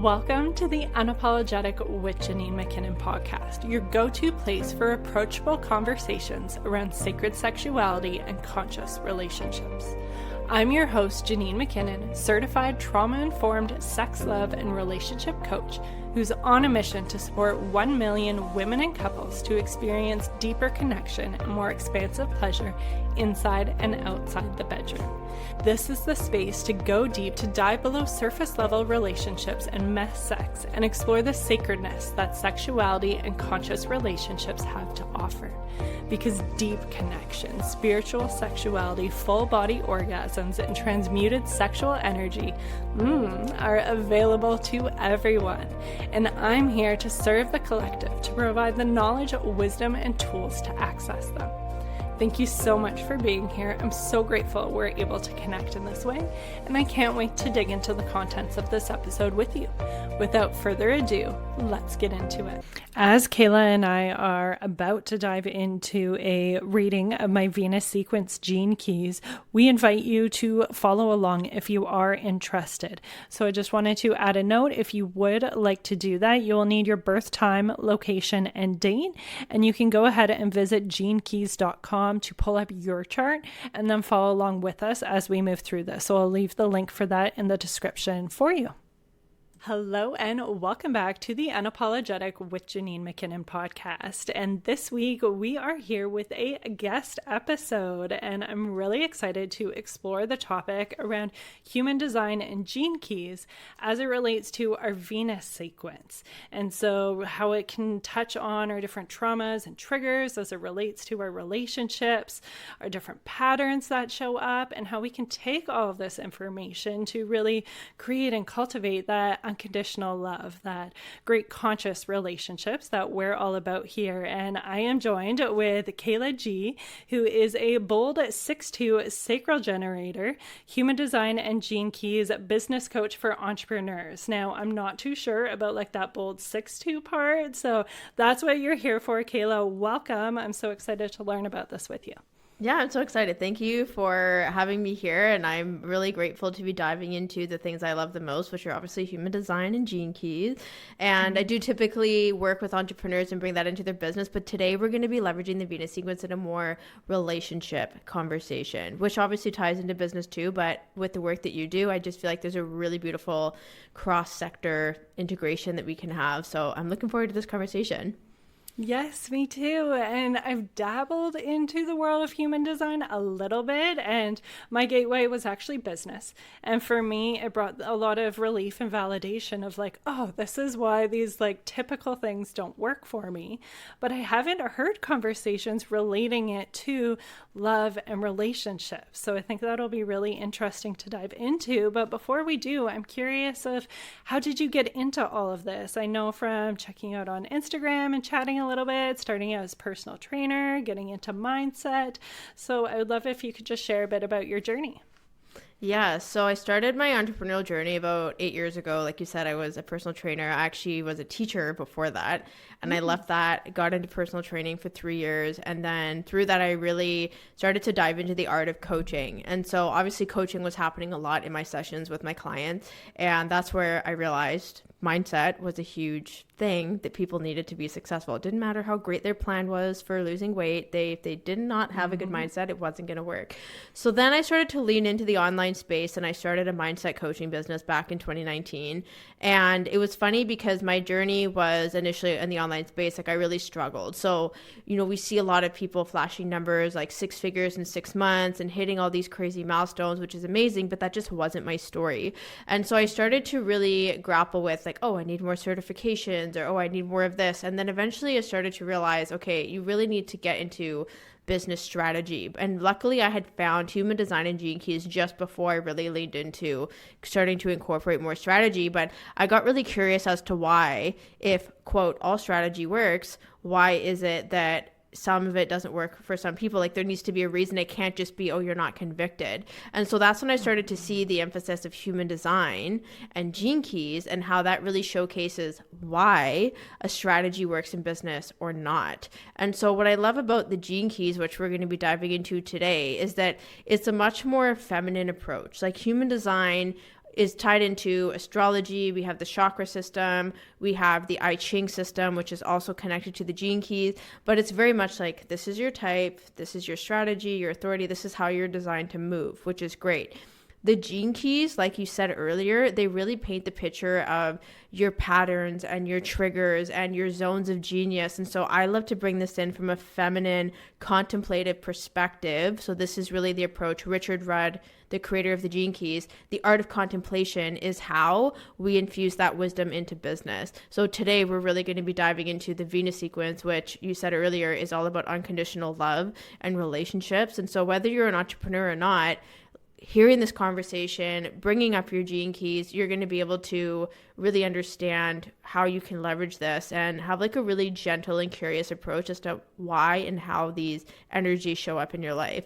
Welcome to the Unapologetic with Janine McKinnon podcast, your go-to place for approachable conversations around sacred sexuality and conscious relationships. I'm your host, Janine McKinnon, certified trauma-informed sex, love, and relationship coach who's on a mission to support 1 million women and couples to experience deeper connection and more expansive pleasure inside and outside the bedroom. This is the space to go deep, to dive below surface level relationships and mess sex and explore the sacredness that sexuality and conscious relationships have to offer. Because deep connection, spiritual sexuality, full body orgasms, and transmuted sexual energy are available to everyone. And I'm here to serve the collective, to provide the knowledge, wisdom, and tools to access them. Thank you so much for being here. I'm so grateful we're able to connect in this way, and I can't wait to dig into the contents of this episode with you. Without further ado, let's get into it. As Kehla and I are about to dive into a reading of my Venus sequence gene keys, we invite you to follow along if you are interested. So I just wanted to add a note. If you would like to do that, you will need your birth time, location, and date, and you can go ahead and visit genekeys.com to pull up your chart and then follow along with us as we move through this. So I'll leave the link for that in the description for you. Hello and welcome back to the Unapologetic with Janine McKinnon podcast. And this week we are here with a guest episode, and I'm really excited to explore the topic around human design and gene keys as it relates to our Venus sequence. And so how it can touch on our different traumas and triggers as it relates to our relationships, our different patterns that show up, and how we can take all of this information to really create and cultivate that unconditional love, that great conscious relationships that we're all about here. And I am joined with Kehla G, who is a bold 6'2" sacral generator, human design and gene keys business coach for entrepreneurs. Now, I'm not too sure about like that bold 6'2" part, so that's what you're here for, Kehla. Welcome. I'm so excited to learn about this with you. Yeah, I'm so excited. Thank you for having me here. And I'm really grateful to be diving into the things I love the most, which are obviously human design and gene keys. And I do typically work with entrepreneurs and bring that into their business. But today we're going to be leveraging the Venus sequence in a more relationship conversation, which obviously ties into business too. But with the work that you do, I just feel like there's a really beautiful cross-sector integration that we can have. So I'm looking forward to this conversation. Yes, me too. And I've dabbled into the world of human design a little bit, and my gateway was actually business. And for me, it brought a lot of relief and validation of like, oh, this is why these like typical things don't work for me. But I haven't heard conversations relating it to love and relationships. So I think that'll be really interesting to dive into. But before we do, I'm curious of how did you get into all of this? I know from checking out on Instagram and chatting a little bit, starting out as personal trainer, getting into mindset. So I would love if you could just share a bit about your journey. Yeah, so I started my entrepreneurial journey about 8 years ago. Like you said, I was a personal trainer. I actually was a teacher before that. And I left that, got into personal training for 3 years. And then through that, I really started to dive into the art of coaching. And so obviously coaching was happening a lot in my sessions with my clients. And that's where I realized mindset was a huge thing that people needed to be successful. It didn't matter how great their plan was for losing weight. If they did not have a good mindset, it wasn't going to work. So then I started to lean into the online space, and I started a mindset coaching business back in 2019. And it was funny because my journey was initially in the online space, like I really struggled. So, we see a lot of people flashing numbers like 6 figures in 6 months and hitting all these crazy milestones, which is amazing, but that just wasn't my story. And so I started to really grapple with like, oh, I need more certifications, or, oh, I need more of this. And then eventually I started to realize, okay, you really need to get into business strategy. And luckily I had found human design and gene keys just before I really leaned into starting to incorporate more strategy. But I got really curious as to why, if, quote, all strategy works, why is it that some of it doesn't work for some people? Like there needs to be a reason. It can't just be, oh, you're not convicted. And so that's when I started to see the emphasis of human design and gene keys and how that really showcases why a strategy works in business or not. And so what I love about the gene keys, which we're going to be diving into today, is that it's a much more feminine approach. Like human design is tied into astrology. We have the chakra system. We have the I Ching system, which is also connected to the gene keys. But it's very much like, this is your type, this is your strategy, your authority, this is how you're designed to move, which is great. The gene keys, like you said earlier, they really paint the picture of your patterns and your triggers and your zones of genius. And so I love to bring this in from a feminine, contemplative perspective. So this is really the approach. Richard Rudd, the creator of the gene keys, the art of contemplation is how we infuse that wisdom into business. So today we're really going to be diving into the Venus sequence, which you said earlier is all about unconditional love and relationships. And so whether you're an entrepreneur or not, hearing this conversation, bringing up your gene keys, you're going to be able to really understand how you can leverage this and have like a really gentle and curious approach as to why and how these energies show up in your life.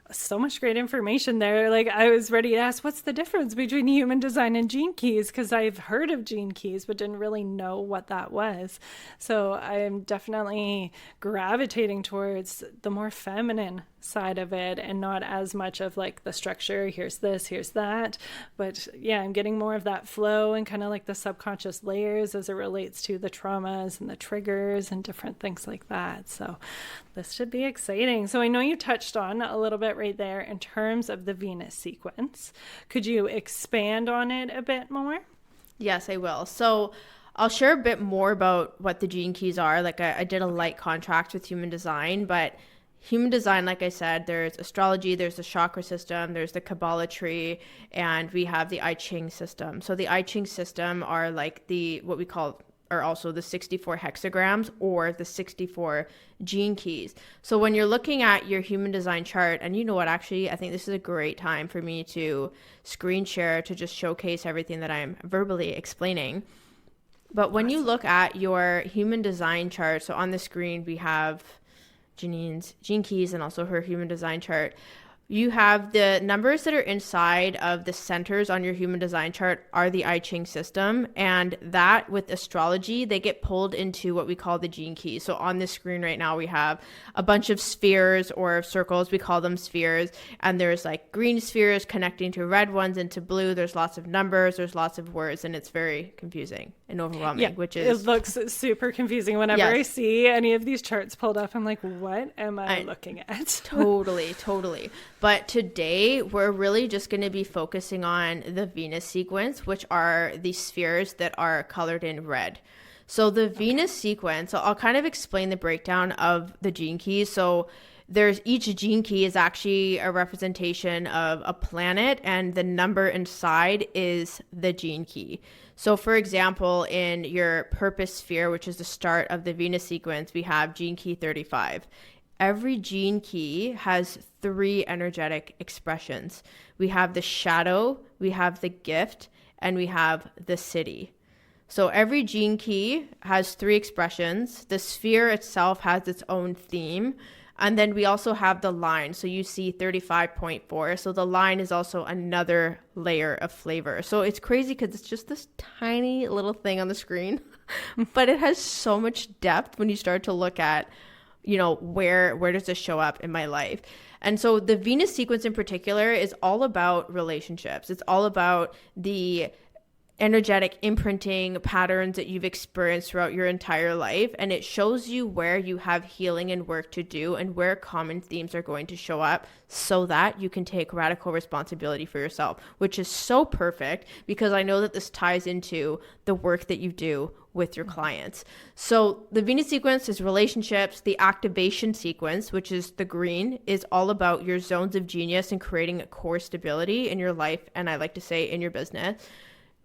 So much great information there. Like, I was ready to ask, what's the difference between human design and gene keys? Because I've heard of gene keys, but didn't really know what that was. So I'm definitely gravitating towards the more feminine side of it and not as much of like the structure, here's this, here's that. But yeah, I'm getting more of that flow and kind of like the subconscious layers as it relates to the traumas and the triggers and different things like that. So this should be exciting. So I know you touched on a little bit right there in terms of the Venus sequence. Could you expand on it a bit more? Yes, I will. So I'll share a bit more about what the gene keys are. Like I did a light contract with human design, but human design, like I said, there's astrology, there's the chakra system, there's the Kabbalah tree, and we have the I Ching system. So the I Ching system are like what we call are also the 64 hexagrams or the 64 gene keys. So when you're looking at your human design chart, and you know what, actually, I think this is a great time for me to screen share to just showcase everything that I'm verbally explaining. But when you look at your human design chart, so on the screen we have Janine's gene keys and also her human design chart. You have the numbers that are inside of the centers on your human design chart are the I Ching system, and that with astrology, they get pulled into what we call the gene keys. So on this screen right now, we have a bunch of spheres or circles. We call them spheres, and there's like green spheres connecting to red ones and to blue. There's lots of numbers, there's lots of words, and it's very confusing and overwhelming, which is... It looks super confusing. Whenever I see any of these charts pulled up, I'm like, what am I looking at? Totally. But today, we're really just going to be focusing on the Venus sequence, which are the spheres that are colored in red. So the Venus sequence, so I'll kind of explain the breakdown of the gene keys. So each gene key is actually a representation of a planet, and the number inside is the gene key. So for example, in your purpose sphere, which is the start of the Venus sequence, we have gene key 35. Every gene key has 3 energetic expressions. We have the shadow, we have the gift, and we have the city. So every gene key has 3 expressions. The sphere itself has its own theme. And then we also have the line. So you see 35.4. So the line is also another layer of flavor. So it's crazy because it's just this tiny little thing on the screen, but it has so much depth when you start to look at, where does this show up in my life? And so the Venus sequence in particular is all about relationships. It's all about the energetic imprinting patterns that you've experienced throughout your entire life. And it shows you where you have healing and work to do and where common themes are going to show up so that you can take radical responsibility for yourself, which is so perfect because I know that this ties into the work that you do with your clients. So the Venus sequence is relationships. The activation sequence, which is the green, is all about your zones of genius and creating a core stability in your life. And I like to say in your business.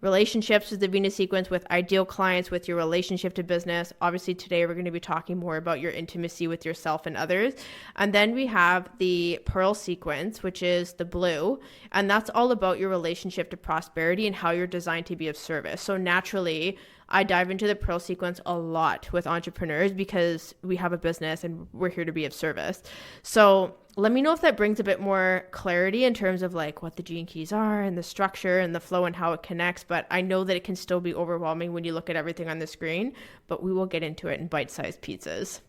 Relationships is the Venus sequence with ideal clients, with your relationship to business. Obviously, today we're going to be talking more about your intimacy with yourself and others. And then we have the Pearl sequence, which is the blue. And that's all about your relationship to prosperity and how you're designed to be of service. So naturally, I dive into the Pearl sequence a lot with entrepreneurs because we have a business and we're here to be of service. So let me know if that brings a bit more clarity in terms of like what the gene keys are and the structure and the flow and how it connects. But I know that it can still be overwhelming when you look at everything on the screen, but we will get into it in bite-sized pizzas.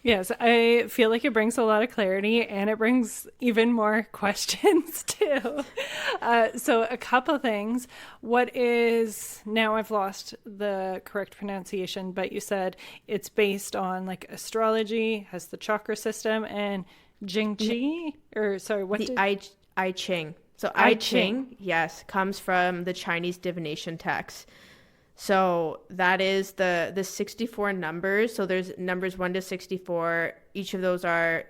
Yes, I feel like it brings a lot of clarity and it brings even more questions too. So a couple things. What is, now I've lost the correct pronunciation, but you said it's based on like astrology, has the chakra system, and Jing Chi, or sorry, what The did... I Ching. So I I Ching. Ching, yes, comes from the Chinese divination text. So that is the 64 numbers. So there's numbers 1 to 64. Each of those are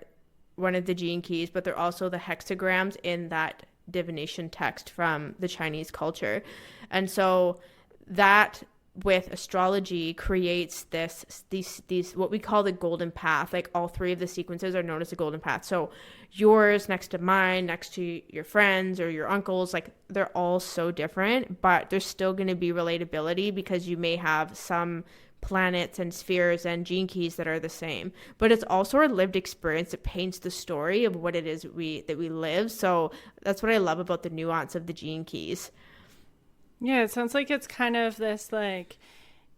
one of the gene keys, but they're also the hexagrams in that divination text from the Chinese culture. And so that with astrology creates these what we call the golden path. Like all three of the sequences are known as the golden path. So yours next to mine, next to your friends or your uncles, like they're all so different, but there's still going to be relatability because you may have some planets and spheres and gene keys that are the same, but it's also our lived experience that paints the story of what it is that we live. So that's what I love about the nuance of the gene keys. Yeah, it sounds like it's kind of this like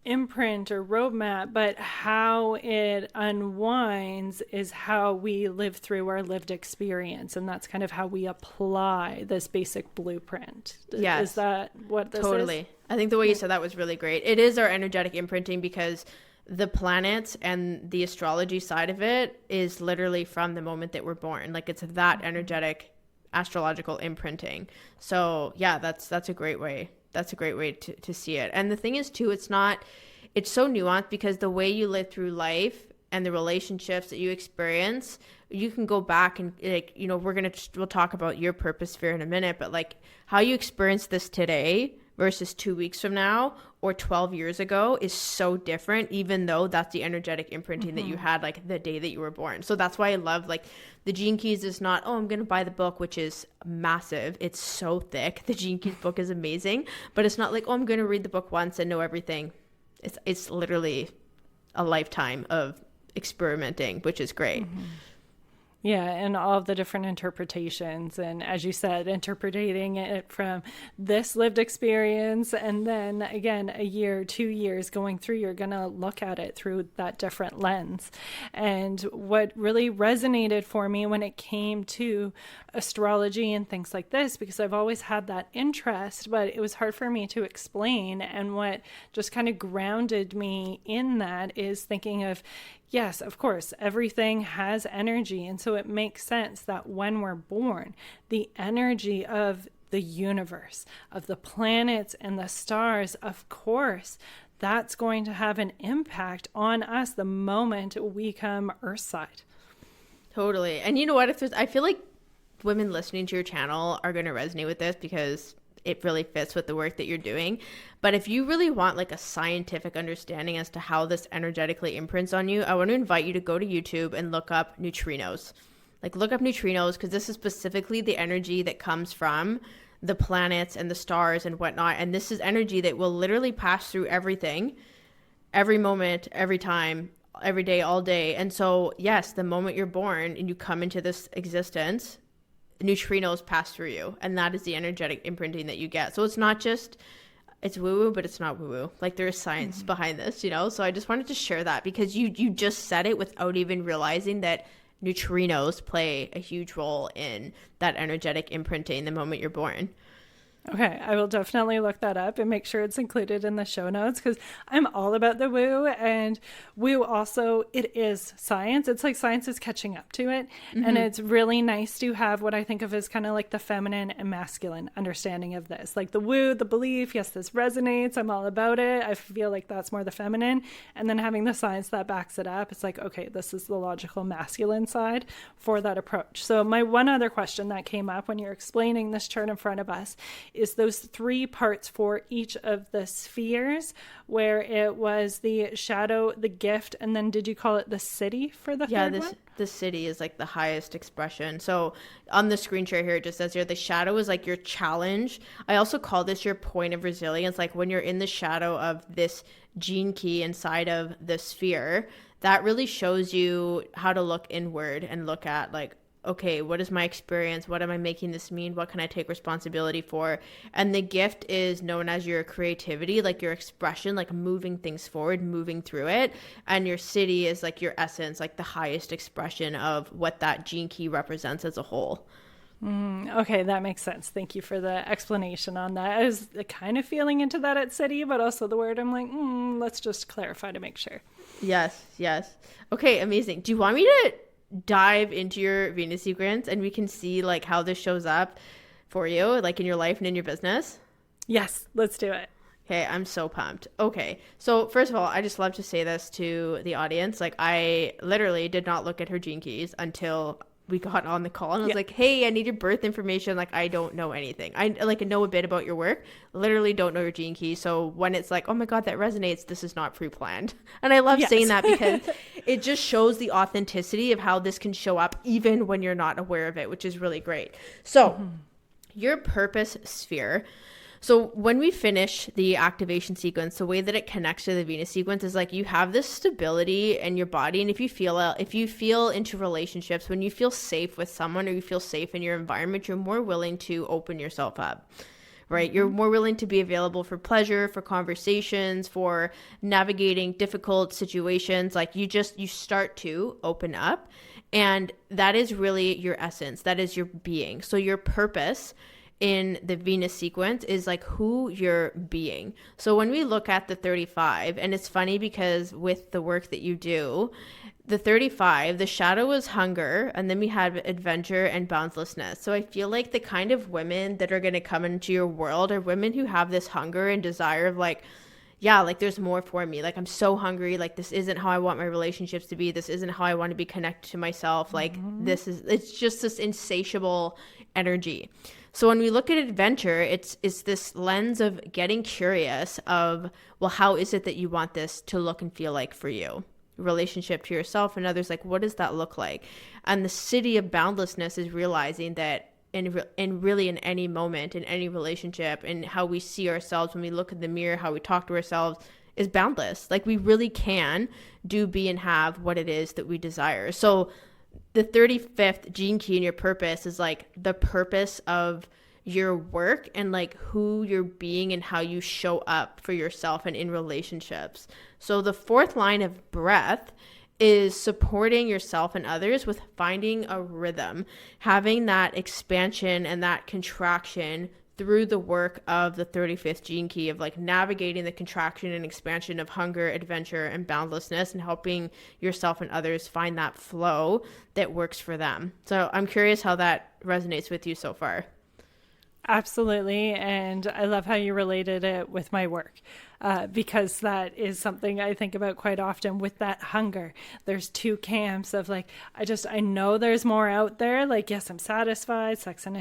imprint or roadmap, but how it unwinds is how we live through our lived experience. And that's kind of how we apply this basic blueprint. Yes. Is that what this Totally. is? I think the way you said that was really great. It is our energetic imprinting because the planets and the astrology side of it is literally from the moment that we're born. Like it's that energetic astrological imprinting. So yeah, that's a great way. That's a great way to see it. And the thing is too, it's so nuanced because the way you live through life and the relationships that you experience, you can go back and like, you know, we'll talk about your purpose sphere in a minute, but like how you experience this today versus 2 weeks from now or 12 years ago is so different, even though that's the energetic imprinting that you had like the day that you were born. So that's why I love like the Gene Keys is not, oh, I'm going to buy the book, which is massive. It's so thick. The Gene Keys book is amazing, but it's not like, oh, I'm going to read the book once and know everything. It's literally a lifetime of experimenting, which is great. Yeah, and all of the different interpretations. And as you said, interpreting it from this lived experience. And then again, a year, 2 years going through, you're going to look at it through that different lens. And what really resonated for me when it came to astrology and things like this, because I've always had that interest, but it was hard for me to explain. And what just kind of grounded me in that is thinking of, yes, of course, everything has energy. And so it makes sense that when we're born, the energy of the universe, of the planets and the stars, of course, that's going to have an impact on us the moment we come Earthside. Totally. And you know what? I feel like women listening to your channel are going to resonate with this because it really fits with the work that you're doing. But if you really want like a scientific understanding as to how this energetically imprints on you, I want to invite you to go to YouTube and look up neutrinos. Like look up neutrinos because this is specifically the energy that comes from the planets and the stars and whatnot. And this is energy that will literally pass through everything, every moment, every time, every day, all day. And so, yes, the moment you're born and you come into this existence, neutrinos pass through you, and that is the energetic imprinting that you get. So it's not just, it's woo-woo, but it's not woo-woo. Like there is science behind this, you know? So I just wanted to share that because you just said it without even realizing that neutrinos play a huge role in that energetic imprinting the moment you're born. Okay, I will definitely look that up and make sure it's included in the show notes because I'm all about the woo, and woo also, it is science. It's like science is catching up to it, and it's really nice to have what I think of as kind of like the feminine and masculine understanding of this. Like the woo, the belief, yes, this resonates, I'm all about it. I feel like that's more the feminine, and then having the science that backs it up, it's like, okay, this is the logical masculine side for that approach. So my one other question that came up when you're explaining this chart in front of us is those 3 parts for each of the spheres, where it was the shadow, the gift, and then did you call it the city for the third one? The city is like the highest expression. So on the screen share here, it just says here, the shadow is like your challenge. I also call this your point of resilience. Like when you're in the shadow of this gene key inside of the sphere, that really shows you how to look inward and look at like, okay, what is my experience? What am I making this mean? What can I take responsibility for? And the gift is known as your creativity, like your expression, like moving things forward, moving through it. And your city is like your essence, like the highest expression of what that gene key represents as a whole. Okay, that makes sense. Thank you for the explanation on that. I was kind of feeling into that at city, but also the word, I'm like, let's just clarify to make sure. Yes. Okay, amazing. Do you want me to dive into your Venus sequence and we can see like how this shows up for you, like in your life and in your business? Yes, let's do it. Okay, I'm so pumped. Okay, so first of all, I just love to say this to the audience. Like, I literally did not look at her gene keys until we got on the call, and I was like, hey, I need your birth information. Like, I don't know anything. I like know a bit about your work, literally don't know your gene key. So when it's like, oh my God, that resonates, this is not pre-planned. And I love saying that because it just shows the authenticity of how this can show up even when you're not aware of it, which is really great. So your purpose sphere. So when we finish the activation sequence, the way that it connects to the Venus sequence is like you have this stability in your body. And if you feel into relationships, when you feel safe with someone or you feel safe in your environment, you're more willing to open yourself up, right? You're more willing to be available for pleasure, for conversations, for navigating difficult situations. Like you start to open up, and that is really your essence. That is your being. So your purpose in the Venus sequence is like who you're being. So when we look at the 35, and it's funny because with the work that you do, the 35, the shadow was hunger, and then we had adventure and boundlessness. So I feel like the kind of women that are going to come into your world are women who have this hunger and desire of like, yeah, like there's more for me. Like I'm so hungry. Like this isn't how I want my relationships to be. This isn't how I want to be connected to myself. Like it's just this insatiable energy. So when we look at adventure, it's this lens of getting curious of, well, how is it that you want this to look and feel like for you? Relationship to yourself and others, like what does that look like? And the city of boundlessness is realizing that in really in any moment, in any relationship, and how we see ourselves when we look in the mirror, how we talk to ourselves is boundless. Like we really can do, be, and have what it is that we desire. So the 35th gene key in your purpose is like the purpose of your work and like who you're being and how you show up for yourself and in relationships. So the fourth line of breath is supporting yourself and others with finding a rhythm, having that expansion and that contraction through the work of the 35th gene key of like navigating the contraction and expansion of hunger, adventure, and boundlessness, and helping yourself and others find that flow that works for them. So I'm curious how that resonates with you so far. Absolutely. And I love how you related it with my work. Because that is something I think about quite often with that hunger. There's two camps of like, I know there's more out there. Like, yes, I'm satisfied. Sex and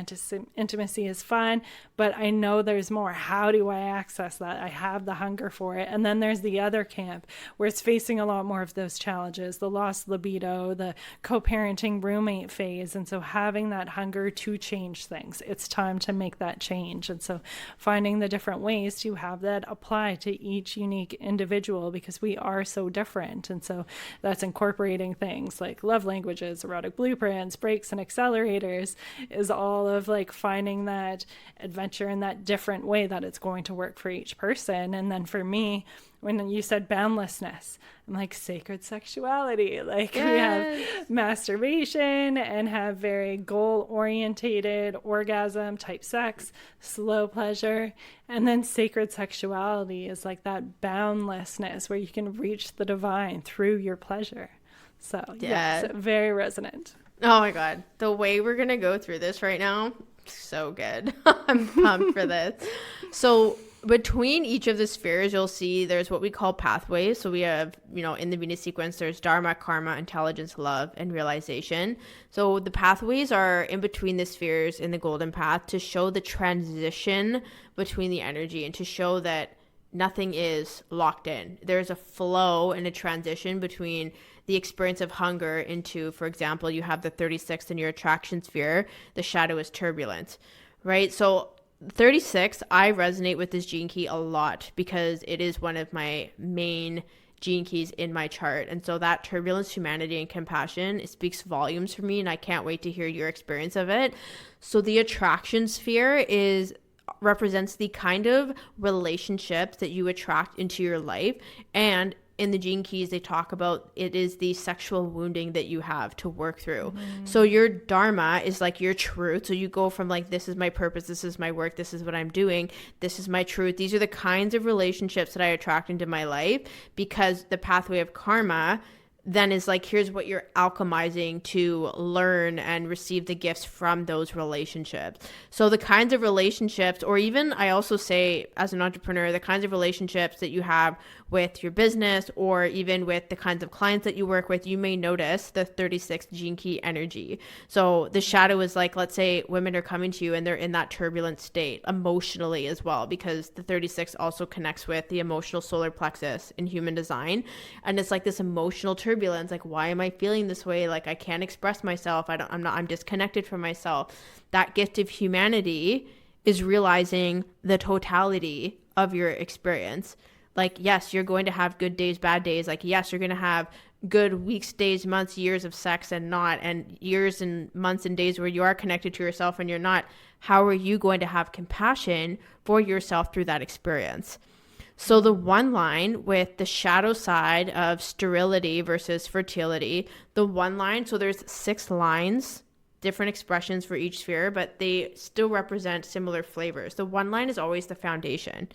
intimacy is fun, but I know there's more. How do I access that? I have the hunger for it. And then there's the other camp where it's facing a lot more of those challenges, the lost libido, the co-parenting roommate phase. And so having that hunger to change things, it's time to make that change. And so finding the different ways to have that apply to each unique individual, because we are so different. And so that's incorporating things like love languages, erotic blueprints, breaks and accelerators, is all of like finding that adventure in that different way that it's going to work for each person. And then for me, when you said boundlessness, I'm like sacred sexuality. Like we have masturbation and have very goal-orientated orgasm type sex, slow pleasure. And then sacred sexuality is like that boundlessness where you can reach the divine through your pleasure. So yes, very resonant. Oh my God. The way we're going to go through this right now, so good. I'm pumped for this. So between each of the spheres, you'll see there's what we call pathways. So we have, in the Venus sequence, there's Dharma, Karma, Intelligence, Love, and Realization. So the pathways are in between the spheres in the golden path to show the transition between the energy and to show that nothing is locked in. There's a flow and a transition between the experience of hunger into, for example, you have the 36th in your attraction sphere. The shadow is turbulence, right? So 36, I resonate with this gene key a lot because it is one of my main gene keys in my chart. And so that turbulence, humanity, and compassion, it speaks volumes for me, and I can't wait to hear your experience of it. So the attraction sphere represents the kind of relationships that you attract into your life. And in the gene keys, they talk about it is the sexual wounding that you have to work through. So your dharma is like your truth. So you go from like, this is my purpose, this is my work, this is what I'm doing, this is my truth. These are the kinds of relationships that I attract into my life, because the pathway of karma then is like, here's what you're alchemizing to learn and receive the gifts from those relationships. So the kinds of relationships, or even I also say as an entrepreneur, the kinds of relationships that you have with your business, or even with the kinds of clients that you work with, you may notice the 36 gene key energy. So the shadow is like, let's say women are coming to you and they're in that turbulent state emotionally as well, because the 36 also connects with the emotional solar plexus in human design. And it's like this emotional turbulence, like, why am I feeling this way? Like, I can't express myself. I'm disconnected from myself. That gift of humanity is realizing the totality of your experience. Like, yes, you're going to have good days, bad days. Like, yes, you're going to have good weeks, days, months, years of sex and not, and years and months and days where you are connected to yourself and you're not. How are you going to have compassion for yourself through that experience? So the one line with the shadow side of sterility versus fertility, the one line, so there's 6 lines, different expressions for each sphere, but they still represent similar flavors. The one line is always the foundation.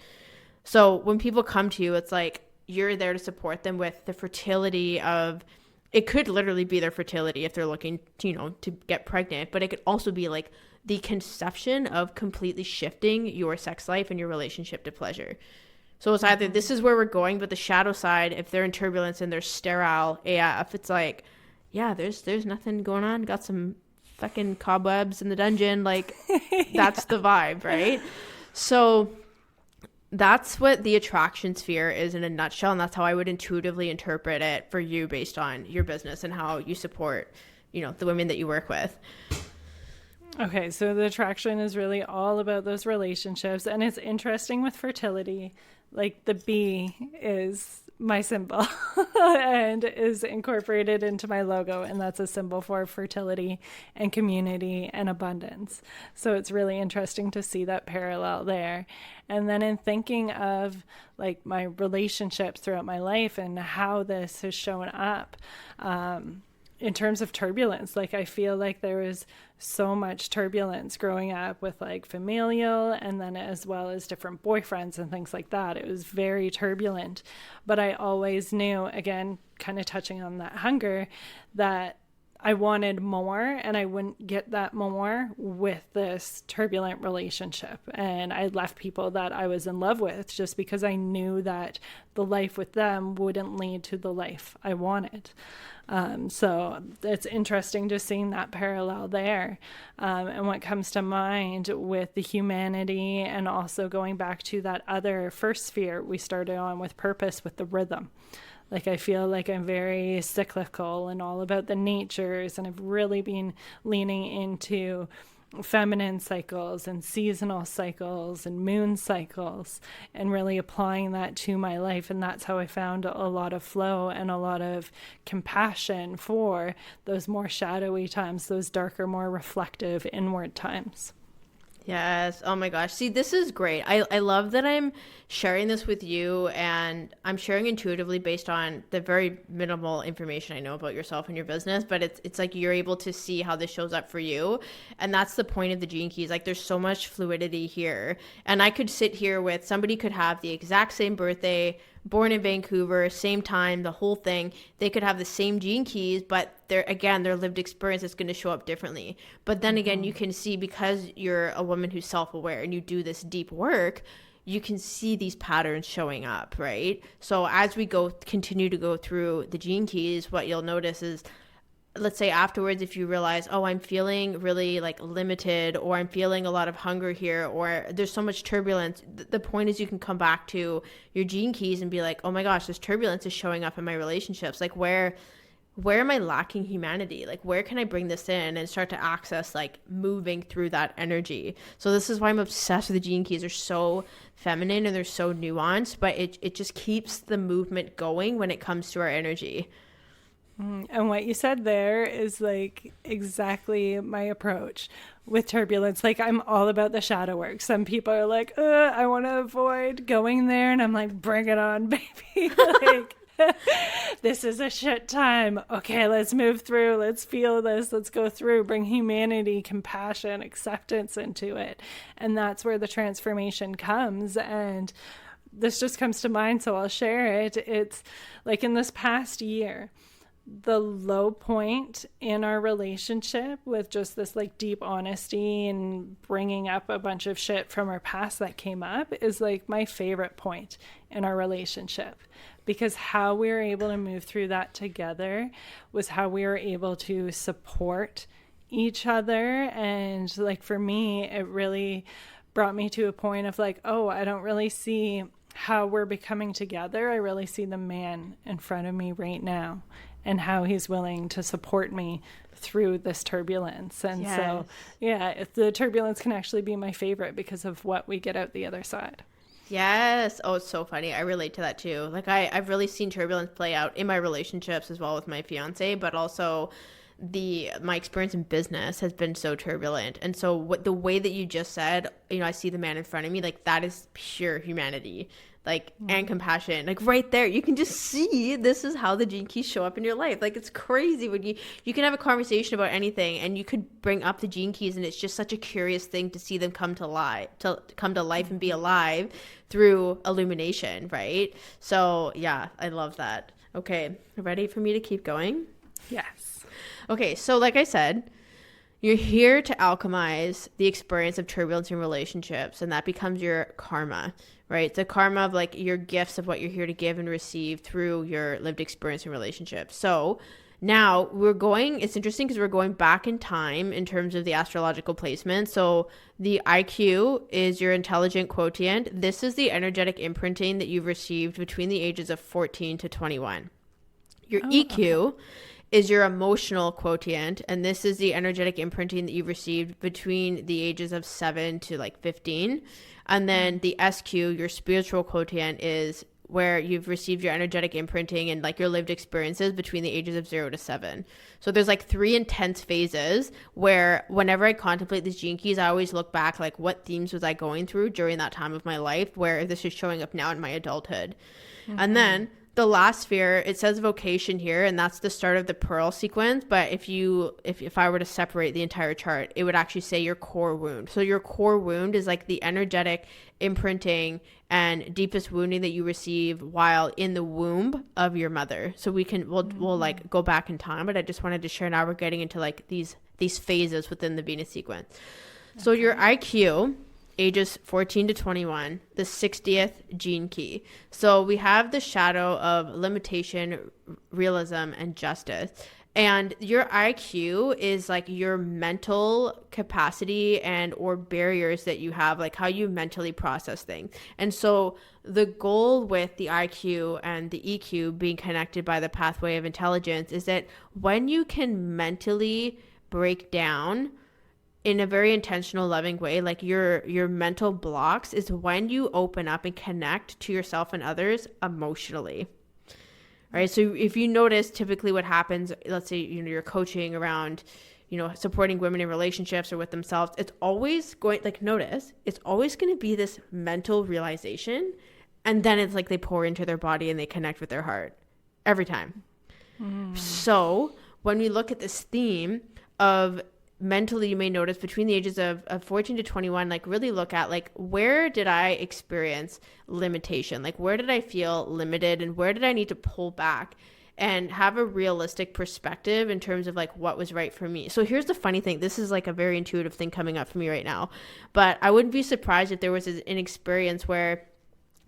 So when people come to you, it's like you're there to support them with the fertility of, it could literally be their fertility if they're looking to, to get pregnant, but it could also be like the conception of completely shifting your sex life and your relationship to pleasure. So it's either this is where we're going, but the shadow side, if they're in turbulence and they're sterile AF, it's like, yeah, there's nothing going on. Got some fucking cobwebs in the dungeon. Like, that's the vibe, right? So that's what the attraction sphere is in a nutshell. And that's how I would intuitively interpret it for you based on your business and how you support, the women that you work with. Okay, so the attraction is really all about those relationships. And it's interesting with fertility, like the bee is my symbol and is incorporated into my logo. And that's a symbol for fertility and community and abundance. So it's really interesting to see that parallel there. And then in thinking of like my relationships throughout my life and how this has shown up, in terms of turbulence, like I feel like there was so much turbulence growing up with like familial and then as well as different boyfriends and things like that. It was very turbulent, but I always knew, again, kind of touching on that hunger, that I wanted more and I wouldn't get that more with this turbulent relationship. And I left people that I was in love with just because I knew that the life with them wouldn't lead to the life I wanted. So it's interesting just seeing that parallel there. And what comes to mind with the humanity and also going back to that other first sphere we started on with purpose, with the rhythm. Like I feel like I'm very cyclical and all about the natures, and I've really been leaning into feminine cycles and seasonal cycles and moon cycles and really applying that to my life. And that's how I found a lot of flow and a lot of compassion for those more shadowy times, those darker, more reflective inward times. Yes. Oh my gosh. See, this is great. I love that I'm sharing this with you, and I'm sharing intuitively based on the very minimal information I know about yourself and your business, but it's like you're able to see how this shows up for you. And that's the point of the gene keys. Like there's so much fluidity here. And I could sit here with somebody could have the exact same birthday, born in Vancouver, same time, the whole thing. They could have the same gene keys, but their lived experience is going to show up differently. But then again, you can see, because you're a woman who's self-aware and you do this deep work, you can see these patterns showing up, right? So as we continue to go through the gene keys, what you'll notice is, let's say afterwards, if you realize, oh, I'm feeling really like limited, or I'm feeling a lot of hunger here, or there's so much turbulence, the point is you can come back to your gene keys and be like, oh my gosh, this turbulence is showing up in my relationships. Like, where where am I lacking humanity? Like, where can I bring this in and start to access, like, moving through that energy? So this is why I'm obsessed with the gene keys. They're so feminine and they're so nuanced, but it just keeps the movement going when it comes to our energy. And what you said there is like exactly my approach with turbulence. Like, I'm all about the shadow work. Some people are like, I want to avoid going there. And I'm like, bring it on, baby. Like, this is a shit time. Okay, let's move through. Let's feel this. Let's go through. Bring humanity, compassion, acceptance into it. And that's where the transformation comes. And this just comes to mind, so I'll share it. It's like in this past year, the low point in our relationship with just this like deep honesty and bringing up a bunch of shit from our past that came up is like my favorite point in our relationship, because how we were able to move through that together was how we were able to support each other. And like for me, it really brought me to a point of like, oh, I don't really see how we're becoming together. I really see the man in front of me right now and how he's willing to support me through this turbulence. And so, yeah, the turbulence can actually be my favorite because of what we get out the other side. Yes. Oh, it's so funny. I relate to that too. Like I've really seen turbulence play out in my relationships as well with my fiance, but also my experience in business has been so turbulent. And so the way that you just said, I see the man in front of me, like that is pure humanity, like, and compassion, like right there. You can just see this is how the gene keys show up in your life. Like, it's crazy when you can have a conversation about anything and you could bring up the gene keys, and it's just such a curious thing to see them come to life and be alive through illumination, right? So yeah, I love that. Okay, ready for me to keep going? Yes. Okay, so like I said, you're here to alchemize the experience of turbulence in relationships, and that becomes your karma, right? The karma of like your gifts of what you're here to give and receive through your lived experience in relationships. So now it's interesting because we're going back in time in terms of the astrological placement. So the IQ is your intelligent quotient. This is the energetic imprinting that you've received between the ages of 14 to 21. Your EQ is your emotional quotient, and this is the energetic imprinting that you've received between the ages of 7 to like 15. And then the SQ, your spiritual quotient, is where you've received your energetic imprinting and like your lived experiences between the ages of 0 to 7. So there's like 3 intense phases where whenever I contemplate these gene keys, I always look back like what themes was I going through during that time of my life where this is showing up now in my adulthood. And then the last sphere, it says vocation here, and that's the start of the pearl sequence. But if I were to separate the entire chart, it would actually say your core wound. So your core wound is like the energetic imprinting and deepest wounding that you receive while in the womb of your mother. So we'll like go back in time, but I just wanted to share. Now we're getting into like these phases within the Venus sequence. Okay. So your IQ, ages 14 to 21, the 60th gene key. So we have the shadow of limitation, realism, and justice. And your IQ is like your mental capacity and or barriers that you have, like how you mentally process things. And so the goal with the IQ and the EQ being connected by the pathway of intelligence is that when you can mentally break down in a very intentional, loving way, like your mental blocks, is when you open up and connect to yourself and others emotionally. Right? So if you notice, typically what happens, let's say, you're coaching around, supporting women in relationships or with themselves, it's always going, like, notice, it's always going to be this mental realization. And then it's like they pour into their body and they connect with their heart every time. So when we look at this theme of mentally, you may notice between the ages of 14 to 21, like really look at like, where did I experience limitation? Like, where did I feel limited and where did I need to pull back and have a realistic perspective in terms of like what was right for me? So here's the funny thing. This is like a very intuitive thing coming up for me right now, but I wouldn't be surprised if there was an experience where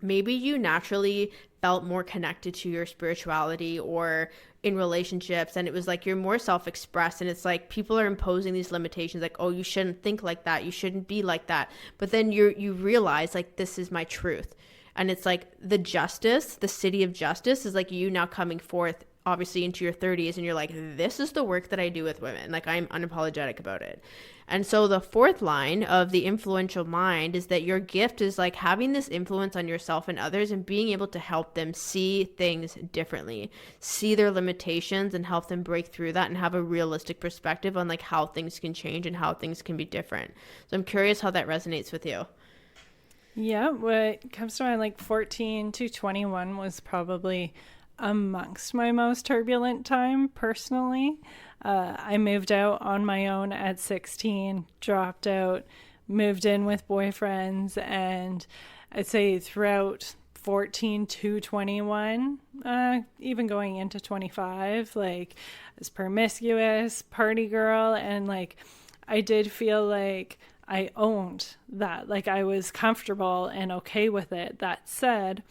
maybe you naturally felt more connected to your spirituality or in relationships, and it was like you're more self-expressed, and it's like people are imposing these limitations like, oh, you shouldn't think like that, you shouldn't be like that, but then you realize like, this is my truth. And it's like the city of justice is like you now coming forth obviously into your 30s and you're like, this is the work that I do with women. Like, I'm unapologetic about it. And so the fourth line of the influential mind is that your gift is like having this influence on yourself and others and being able to help them see things differently, see their limitations and help them break through that and have a realistic perspective on like how things can change and how things can be different. So I'm curious how that resonates with you. Yeah, what comes to mind, like 14 to 21 was probably amongst my most turbulent time personally. I moved out on my own at 16, dropped out, moved in with boyfriends, and I'd say throughout 14 to 21, even going into 25, like I was promiscuous, party girl, and like I did feel like I owned that. Like I was comfortable and okay with it. That said,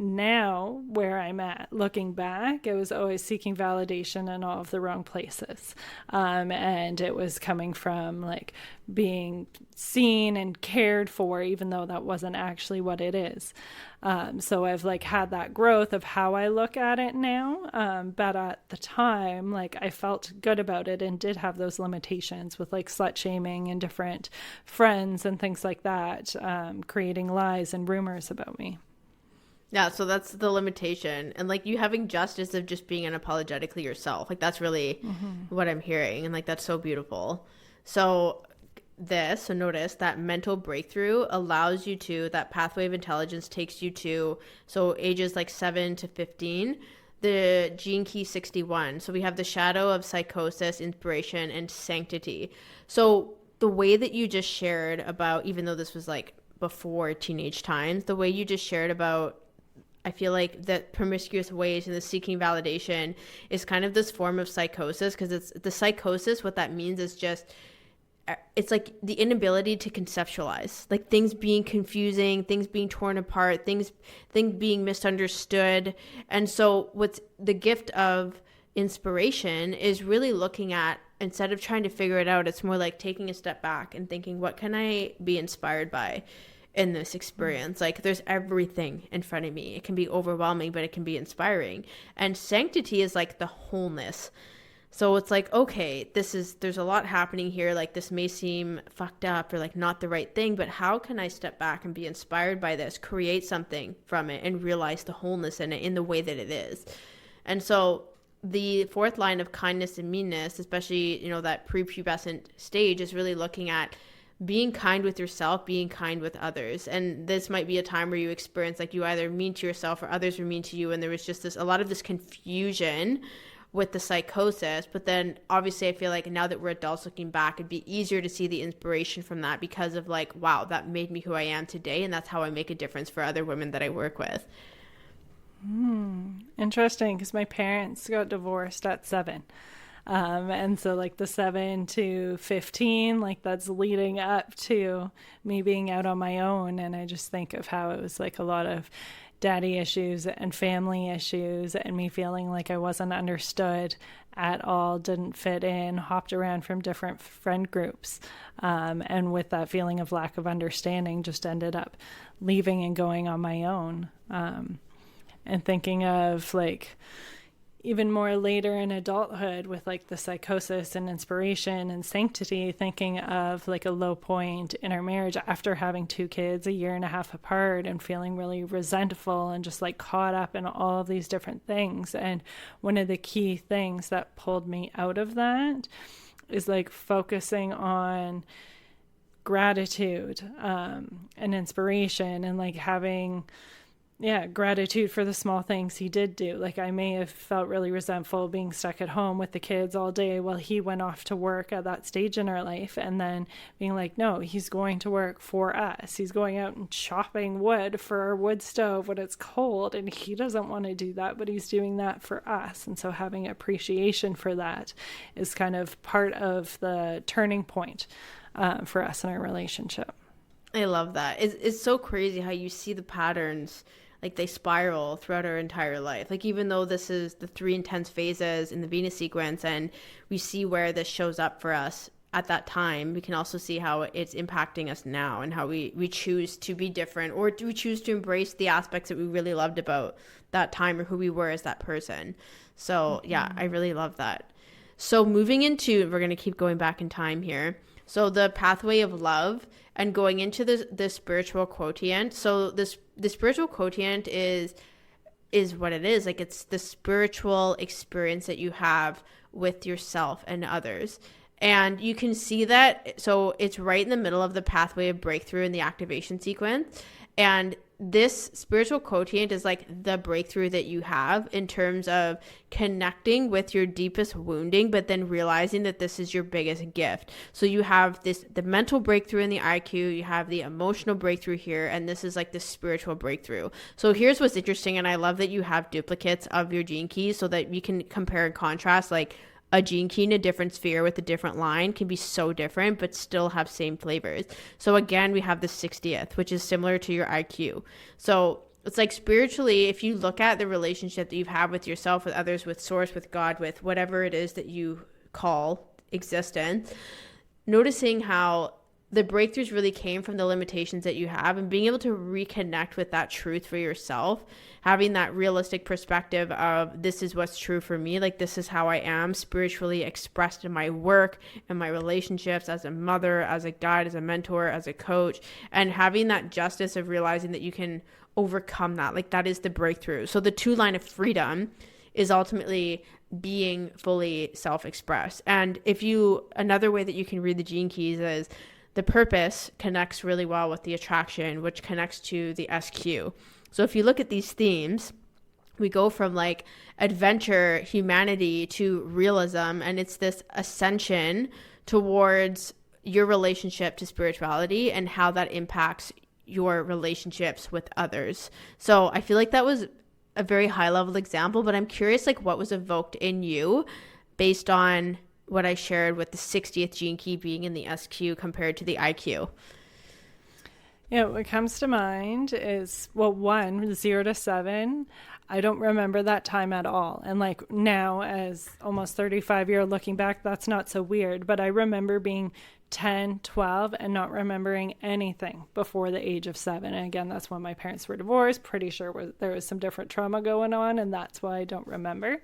now where I'm at, looking back, I was always seeking validation in all of the wrong places. And it was coming from like being seen and cared for, even though that wasn't actually what it is. So I've like had that growth of how I look at it now. But at the time, like I felt good about it and did have those limitations with like slut shaming and different friends and things like that, creating lies and rumors about me. Yeah, so that's the limitation. And like you having justice of just being unapologetically yourself. Like that's really what I'm hearing. And like that's so beautiful. So notice that mental breakthrough allows you to, that pathway of intelligence takes you to, so ages like 7 to 15, the gene key 61. So we have the shadow of psychosis, inspiration, and sanctity. So the way that you just shared about, even though this was like before teenage times, the way you just shared about, I feel like that promiscuous ways and the seeking validation is kind of this form of psychosis, because it's the psychosis. What that means is just, it's like the inability to conceptualize, like things being confusing, things being torn apart, things being misunderstood. And so what's the gift of inspiration is really looking at, instead of trying to figure it out, it's more like taking a step back and thinking, what can I be inspired by in this experience? Like there's everything in front of me. It can be overwhelming, but it can be inspiring. And sanctity is like the wholeness. So it's like, okay, there's a lot happening here. Like this may seem fucked up or like not the right thing, but how can I step back and be inspired by this, create something from it, and realize the wholeness in it in the way that it is? And so the fourth line of kindness and meanness, especially, that prepubescent stage, is really looking at being kind with yourself, being kind with others. And this might be a time where you experience like you either mean to yourself or others were mean to you. And there was just a lot of this confusion with the psychosis. But then obviously I feel like now that we're adults looking back, it'd be easier to see the inspiration from that, because of like, wow, that made me who I am today. And that's how I make a difference for other women that I work with. Interesting, because my parents got divorced at 7. And so like the 7 to 15, like that's leading up to me being out on my own. And I just think of how it was like a lot of daddy issues and family issues and me feeling like I wasn't understood at all, didn't fit in, hopped around from different friend groups. And with that feeling of lack of understanding, just ended up leaving and going on my own. And thinking of like even more later in adulthood with like the psychosis and inspiration and sanctity, thinking of like a low point in our marriage after having 2 kids a year and a half apart and feeling really resentful and just like caught up in all of these different things. And one of the key things that pulled me out of that is like focusing on gratitude and inspiration, and like having gratitude for the small things he did do. Like I may have felt really resentful being stuck at home with the kids all day while he went off to work at that stage in our life, and then being like, no, he's going to work for us. He's going out and chopping wood for our wood stove when it's cold, and he doesn't want to do that, but he's doing that for us. And so having appreciation for that is kind of part of the turning point for us in our relationship. I love that. It's so crazy how you see the patterns, like they spiral throughout our entire life. Like even though this is the 3 intense phases in the Venus sequence, and we see where this shows up for us at that time, we can also see how it's impacting us now, and how we choose to be different, or do we choose to embrace the aspects that we really loved about that time or who we were as that person. So yeah, I really love that. So moving into, we're going to keep going back in time here. So the pathway of love, and going into the spiritual quotient. So the spiritual quotient is what it is. Like, it's the spiritual experience that you have with yourself and others. And you can see that. So it's right in the middle of the pathway of breakthrough in the activation sequence. And this spiritual quotient is like the breakthrough that you have in terms of connecting with your deepest wounding, but then realizing that this is your biggest gift. So you have the mental breakthrough in the IQ, you have the emotional breakthrough here, and this is like the spiritual breakthrough. So here's what's interesting, and I love that you have duplicates of your gene keys so that you can compare and contrast. Like, a gene key in a different sphere with a different line can be so different, but still have same flavors. So again, we have the 60th, which is similar to your IQ. So it's like, spiritually, if you look at the relationship that you've had with yourself, with others, with source, with God, with whatever it is that you call existence, noticing how the breakthroughs really came from the limitations that you have, and being able to reconnect with that truth for yourself, having that realistic perspective of, this is what's true for me. Like, this is how I am spiritually expressed in my work and my relationships, as a mother, as a guide, as a mentor, as a coach, and having that justice of realizing that you can overcome that. Like, that is the breakthrough. So the 2 line of freedom is ultimately being fully self-expressed. And another way that you can read the gene keys is, the purpose connects really well with the attraction, which connects to the SQ. So if you look at these themes, we go from like adventure, humanity, to realism, and it's this ascension towards your relationship to spirituality and how that impacts your relationships with others. So I feel like that was a very high level example, but I'm curious, like, what was evoked in you based on what I shared with the 60th gene key being in the SQ compared to the IQ. Yeah, what comes to mind is, well, 0 to 7. I don't remember that time at all. And like, now, as almost 35-year looking back, that's not so weird. But I remember being 10, 12 and not remembering anything before the age of 7. And again, that's when my parents were divorced. Pretty sure there was some different trauma going on, and that's why I don't remember.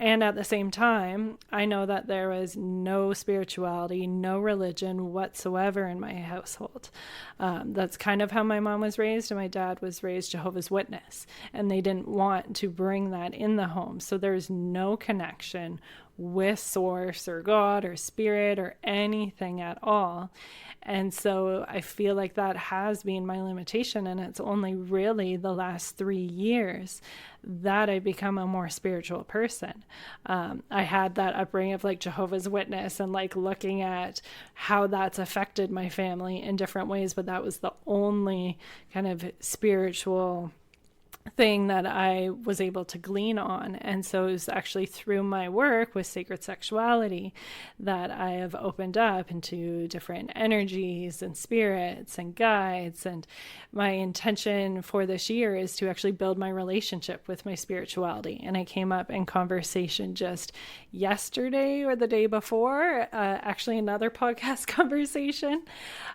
And at the same time, I know that there was no spirituality, no religion whatsoever in my household. That's kind of how my mom was raised, and my dad was raised Jehovah's Witness, and they didn't want to bring that in the home. So there's no connection with source or God or spirit or anything at all. And so I feel like that has been my limitation, and it's only really the last 3 years that I become a more spiritual person. I had that upbringing of like Jehovah's Witness and like looking at how that's affected my family in different ways, but that was the only kind of spiritual thing that I was able to glean on. And so it was actually through my work with sacred sexuality that I have opened up into different energies and spirits and guides. And my intention for this year is to actually build my relationship with my spirituality. And I came up in conversation just yesterday or the day before, actually another podcast conversation.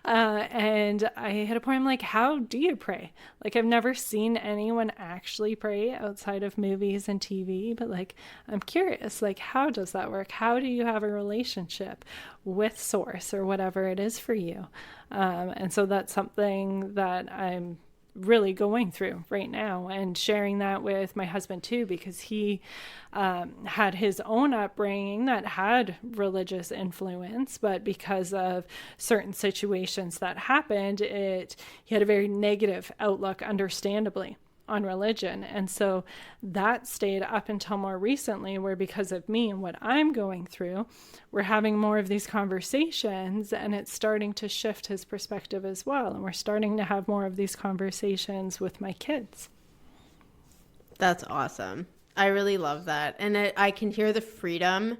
And I hit a point, I'm like, how do you pray? Like, I've never seen anyone actually pray outside of movies and TV, but like, I'm curious, like, how does that work? How do you have a relationship with source or whatever it is for you? And so that's something that I'm really going through right now, and sharing that with my husband too, because he had his own upbringing that had religious influence, but because of certain situations that happened, he had a very negative outlook, understandably, on religion. And so that stayed up until more recently, where because of me and what I'm going through, we're having more of these conversations, and it's starting to shift his perspective as well. And we're starting to have more of these conversations with my kids. That's awesome. I really love that. And I can hear the freedom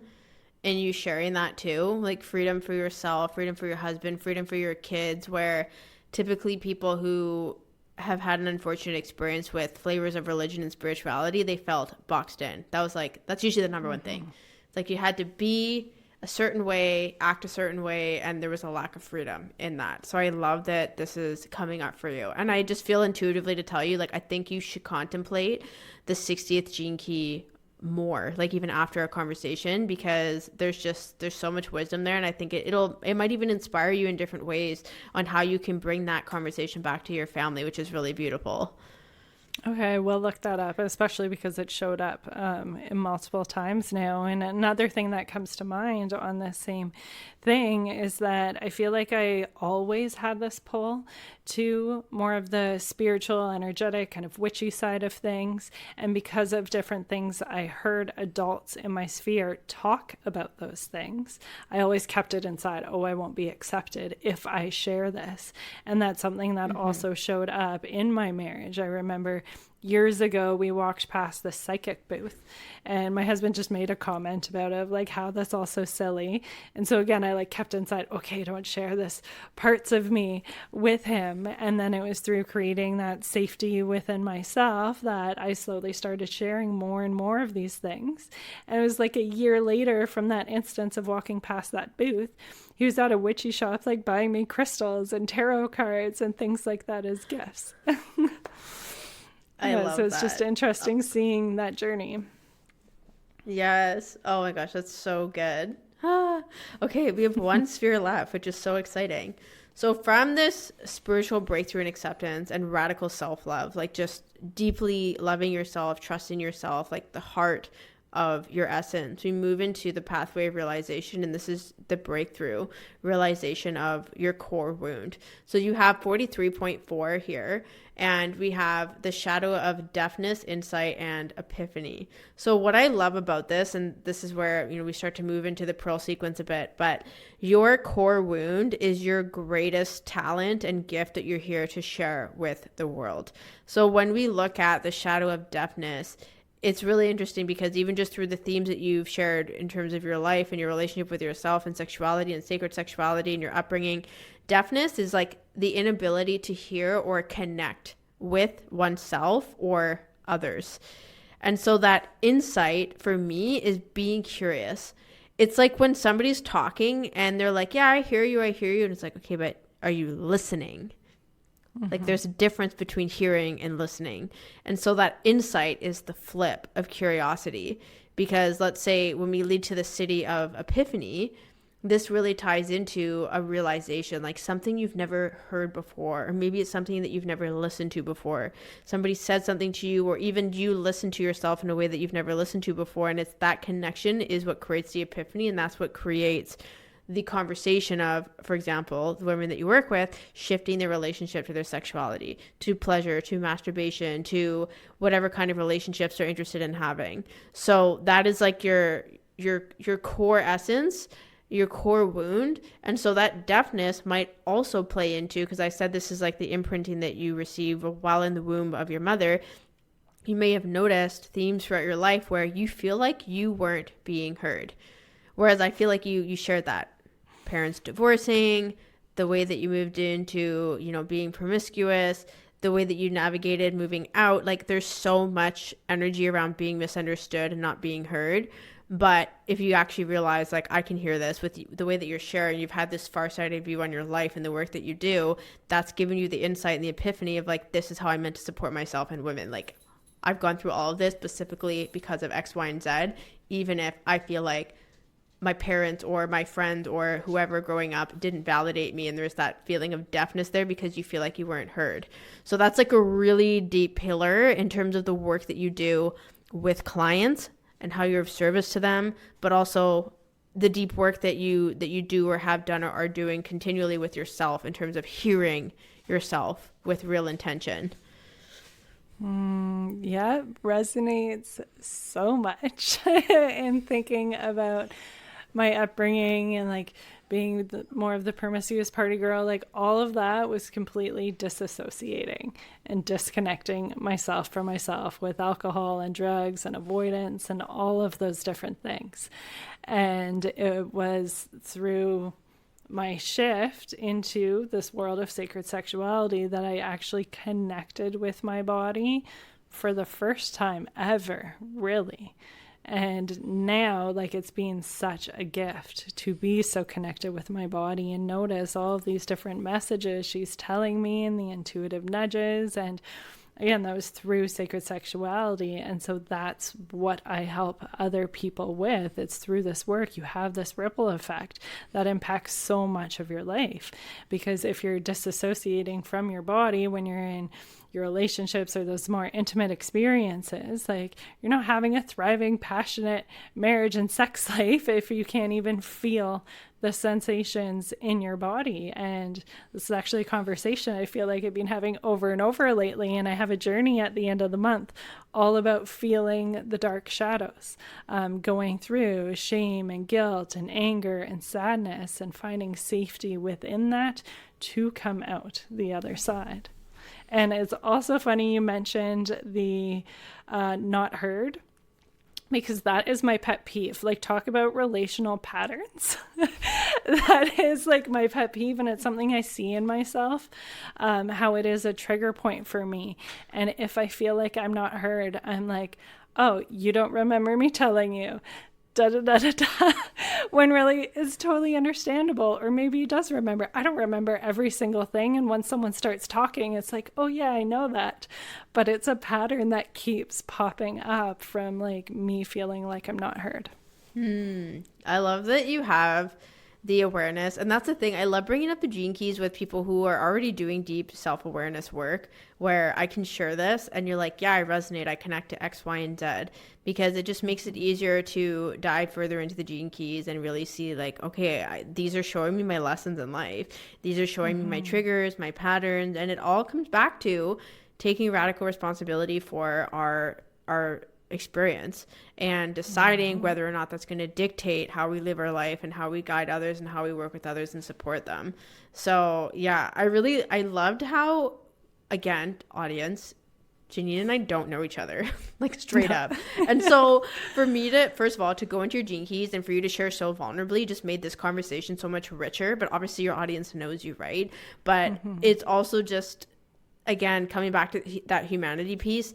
in you sharing that too, like freedom for yourself, freedom for your husband, freedom for your kids, where typically people who have had an unfortunate experience with flavors of religion and spirituality, they felt boxed in. That's usually the number one thing. It's like you had to be a certain way, act a certain way, and there was a lack of freedom in that. So I love that this is coming up for you. And I just feel intuitively to tell you, like, I think you should contemplate the 60th gene key more, like even after a conversation, because there's so much wisdom there. And I think it might even inspire you in different ways on how you can bring that conversation back to your family, which is really beautiful. Okay, we'll look that up, especially because it showed up in multiple times now. And another thing that comes to mind on this same thing is that I feel like I always had this pull to more of the spiritual, energetic, kind of witchy side of things. And because of different things I heard adults in my sphere talk about those things, I always kept it inside. Oh, I won't be accepted if I share this. And that's something that also showed up in my marriage. I remember years ago, we walked past the psychic booth and my husband just made a comment about it, like how that's all so silly. And so again, I like kept inside, okay, don't share this parts of me with him. And then it was through creating that safety within myself that I slowly started sharing more and more of these things. And it was like a year later from that instance of walking past that booth, he was at a witchy shop, like buying me crystals and tarot cards and things like that as gifts. I love so it's that. just interesting seeing that journey. Yes. Oh my gosh, that's so good. Okay, we have one sphere left, which is so exciting. So from this spiritual breakthrough and acceptance and radical self-love, like just deeply loving yourself, trusting yourself, like the heart of your essence, we move into the pathway of realization, and this is the breakthrough realization of your core wound. So you have 43.4 here, and we have the shadow of deafness, insight, and epiphany. So what I love about this, and this is where, we start to move into the pearl sequence a bit, but your core wound is your greatest talent and gift that you're here to share with the world. So when we look at the shadow of deafness, it's really interesting because even just through the themes that you've shared in terms of your life and your relationship with yourself and sexuality and sacred sexuality and your upbringing, deafness is like the inability to hear or connect with oneself or others. And so that insight for me is being curious. It's like when somebody's talking and they're like, yeah, I hear you. And it's like, okay, but are you listening? Like there's a difference between hearing and listening. And so that insight is the flip of curiosity, because let's say when we lead to the city of epiphany, this really ties into a realization, like something you've never heard before, or maybe it's something that you've never listened to before. Somebody said something to you, or even you listen to yourself in a way that you've never listened to before. And it's that connection is what creates the epiphany. And that's what creates the conversation of, for example, the women that you work with, shifting their relationship to their sexuality, to pleasure, to masturbation, to whatever kind of relationships they're interested in having. So that is like your core essence, your core wound. And so that deafness might also play into, because I said this is like the imprinting that you receive while in the womb of your mother. You may have noticed themes throughout your life where you feel like you weren't being heard. Whereas I feel like you shared that. Parents divorcing, the way that you moved into, being promiscuous, the way that you navigated moving out. Like there's so much energy around being misunderstood and not being heard. But if you actually realize, like, I can hear this with the way that you're sharing, you've had this far-sighted view on your life and the work that you do, that's given you the insight and the epiphany of like, this is how I meant to support myself and women. Like I've gone through all of this specifically because of X, Y, and Z, even if I feel like my parents or my friend or whoever growing up didn't validate me, and there's that feeling of deafness there because you feel like you weren't heard. So that's like a really deep pillar in terms of the work that you do with clients and how you're of service to them, but also the deep work that you do or have done or are doing continually with yourself in terms of hearing yourself with real intention. Yeah, resonates so much in thinking about my upbringing and like being more of the promiscuous party girl. Like all of that was completely disassociating and disconnecting myself from myself with alcohol and drugs and avoidance and all of those different things. And it was through my shift into this world of sacred sexuality that I actually connected with my body for the first time ever, really. And now, like, it's been such a gift to be so connected with my body and notice all of these different messages she's telling me and the intuitive nudges. And again, that was through sacred sexuality. And so that's what I help other people with. It's through this work. You have this ripple effect that impacts so much of your life. Because if you're disassociating from your body when you're in your relationships or those more intimate experiences, like, you're not having a thriving, passionate marriage and sex life if you can't even feel the sensations in your body. And this is actually a conversation I feel like I've been having over and over lately. And I have a journey at the end of the month all about feeling the dark shadows, going through shame and guilt and anger and sadness and finding safety within that to come out the other side. And it's also funny you mentioned the not heard, because that is my pet peeve. Like, talk about relational patterns. That is like my pet peeve, and it's something I see in myself, how it is a trigger point for me. And if I feel like I'm not heard, I'm like, oh, you don't remember me telling you. Da, da, da, da, da. When really it's totally understandable. Or maybe he does remember. I don't remember every single thing. And when someone starts talking, it's like, oh yeah, I know that. But it's a pattern that keeps popping up from like me feeling like I'm not heard. I love that you have the awareness. And that's the thing. I love bringing up the gene keys with people who are already doing deep self-awareness work, where I can share this and you're like, yeah, I resonate. I connect to X, Y, and Z, because it just makes it easier to dive further into the gene keys and really see like, okay, these are showing me my lessons in life. These are showing me my triggers, my patterns. And it all comes back to taking radical responsibility for our experience and deciding whether or not that's going to dictate how we live our life and how we guide others and how we work with others and support them. So yeah, I loved how, again, audience, Janine and I don't know each other, like straight up. And so for me to, first of all, to go into your gene keys and for you to share so vulnerably just made this conversation so much richer. But obviously your audience knows you, right? But it's also just, again, coming back to that humanity piece,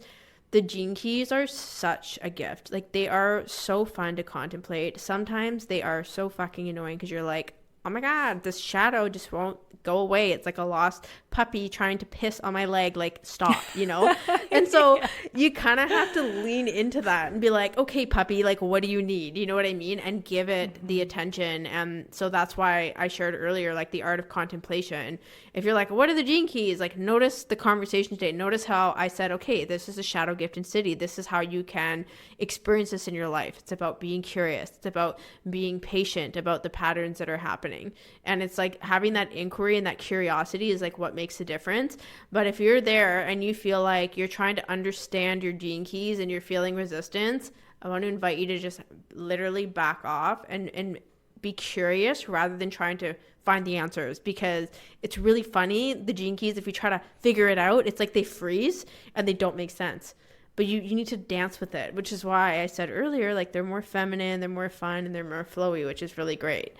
the gene keys are such a gift. Like, they are so fun to contemplate. Sometimes they are so fucking annoying because you're like, oh my God, this shadow just won't go away. It's like a lost puppy trying to piss on my leg, like, stop, you know? And so you kind of have to lean into that and be like, okay, puppy, like, what do you need? You know what I mean? And give it the attention. And so that's why I shared earlier, like, the art of contemplation. If you're like, what are the gene keys? Like, notice the conversation today. Notice how I said, okay, this is a shadow gift in city. This is how you can experience this in your life. It's about being curious. It's about being patient about the patterns that are happening. And it's like having that inquiry and that curiosity is like what makes a difference. But if you're there and you feel like you're trying to understand your gene keys and you're feeling resistance, I want to invite you to just literally back off and be curious rather than trying to find the answers, because it's really funny. The gene keys, if you try to figure it out, it's like they freeze and they don't make sense. But you need to dance with it, which is why I said earlier, like, they're more feminine, they're more fun, and they're more flowy, which is really great.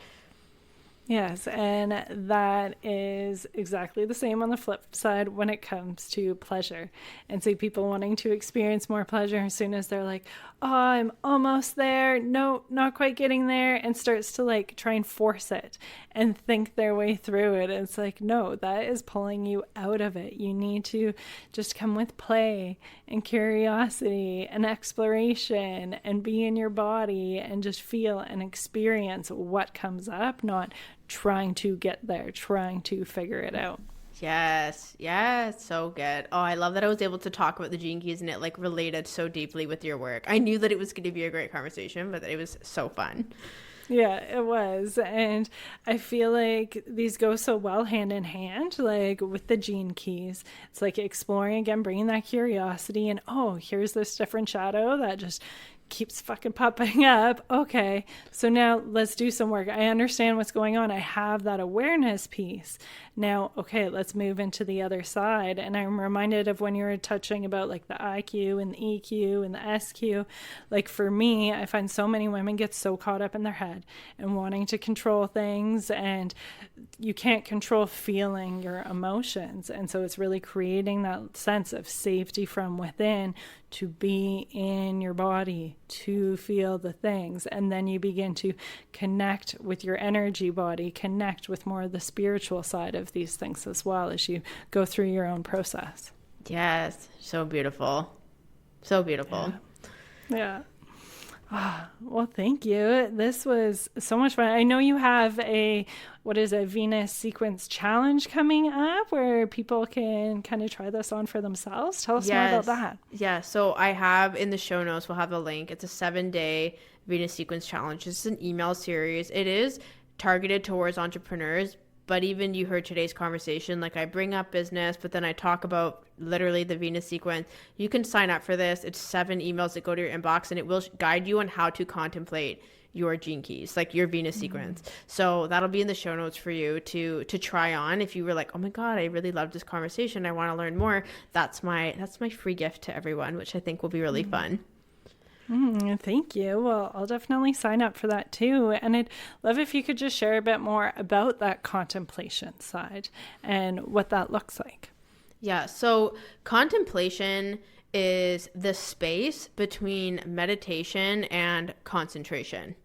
Yes, and that is exactly the same on the flip side when it comes to pleasure. And see people wanting to experience more pleasure as soon as they're like, oh, I'm almost there. No, not quite getting there. And starts to like try and force it and think their way through it. And it's like, no, that is pulling you out of it. You need to just come with play and curiosity and exploration and be in your body and just feel and experience what comes up, not trying to get there, trying to figure it out. Yes, so good. Oh, I love that I was able to talk about the gene keys and it like related so deeply with your work. I knew that it was going to be a great conversation, but it was so fun. Yeah, it was. And I feel like these go so well hand in hand, like with the gene keys. It's like exploring again, bringing that curiosity and, oh, here's this different shadow that just keeps fucking popping up. Okay, so now let's do some work. I understand what's going on. I have that awareness piece. Now, okay, let's move into the other side. And I'm reminded of when you were touching about like the IQ and the EQ and the SQ. Like for me, I find so many women get so caught up in their head and wanting to control things, and you can't control feeling your emotions. And so it's really creating that sense of safety from within to be in your body, to feel the things. And then you begin to connect with your energy body, connect with more of the spiritual side of these things as well as you go through your own process. Yes. So beautiful. So beautiful. Yeah. Well, thank you. This was so much fun. I know you have a Venus sequence challenge coming up where people can kind of try this on for themselves. Tell us more about that. Yeah. So I have in the show notes, we'll have the link. It's a 7-day Venus sequence challenge. It's an email series. It is targeted towards entrepreneurs. But even you heard today's conversation, like I bring up business, but then I talk about literally the Venus sequence. You can sign up for this. It's 7 emails that go to your inbox, and it will guide you on how to contemplate your gene keys, like your Venus sequence. So that'll be in the show notes for you to try on. If you were like, oh my God, I really loved this conversation, I want to learn more. That's my free gift to everyone, which I think will be really fun. Thank you. Well, I'll definitely sign up for that too. And I'd love if you could just share a bit more about that contemplation side and what that looks like. Yeah. So contemplation is the space between meditation and concentration.